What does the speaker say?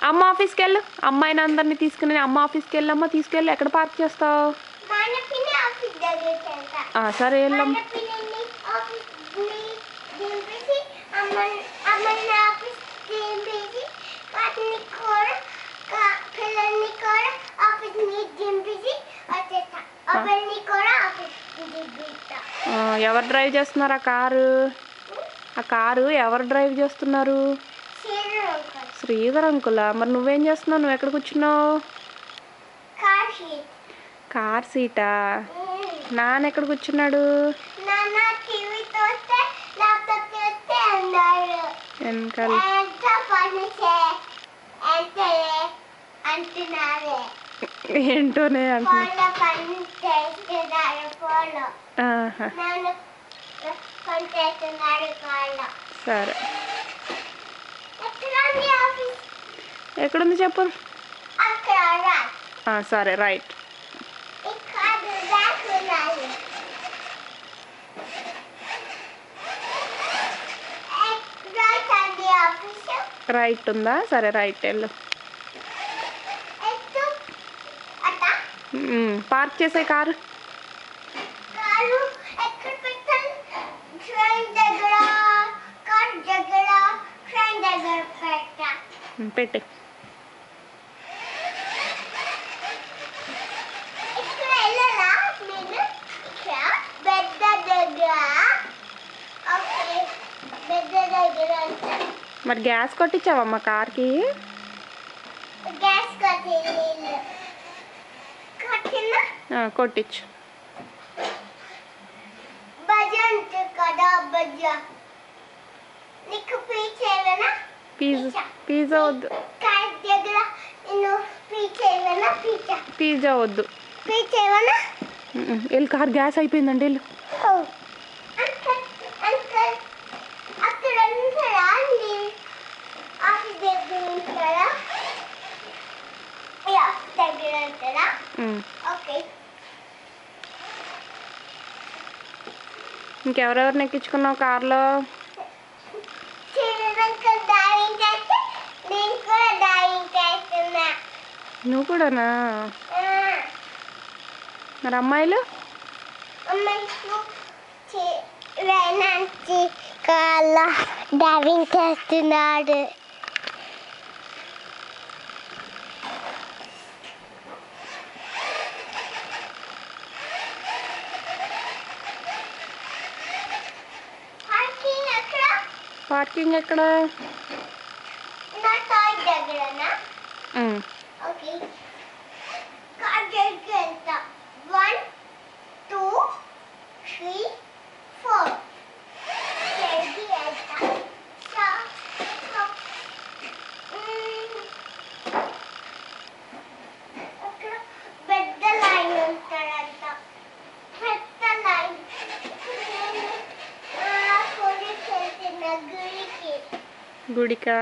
అమ్మ ఆఫీస్కి వెళ్ళు, అమ్మాయిని అందరినీ తీసుకుని అమ్మ ఆఫీస్కి వెళ్ళమ్మా, తీసుకెళ్ళి ఎక్కడ పార్క్ చేస్తావు? సరే వెళ్ళమ్మా. ఎవరు డ్రైవ్ చేస్తున్నారు ఆ కారు? ఆ కారు ఎవరు డ్రైవ్ చేస్తున్నారు? శ్రీధర్ అంకులా. మరి నువ్వేం చేస్తున్నావు? నువ్వు ఎక్కడ కూర్చున్నావు? కార్ సీటా? నాన్న ఎక్కడ కూర్చున్నాడు? వెనకాల. ఏంటోనే అంటున్నా. సరే, ఎక్కడుంది చెప్పు. సరే రైట్. రైట్ ఉందా? సరే రైట్ వెళ్ళు. పార్క్ చేసే కారు పెట్టి. మరి గ్యాస్ కొట్టించావమ్మా కార్కి? కొట్టించు. పిజ్జా వద్దు, పిజ్జా వద్దు. వెళ్ళి కార్ గ్యాస్ అయిపోయిందండి వెళ్ళు. ఇంకెవరెవరిని ఎక్కించుకున్నావు కార్లో? నువ్వు కూడానా? మరి అమ్మాయిలు? డ్రైవింగ్ చేస్తున్నాడు. పార్కింగ్ ఎక్కడ? గుడికా?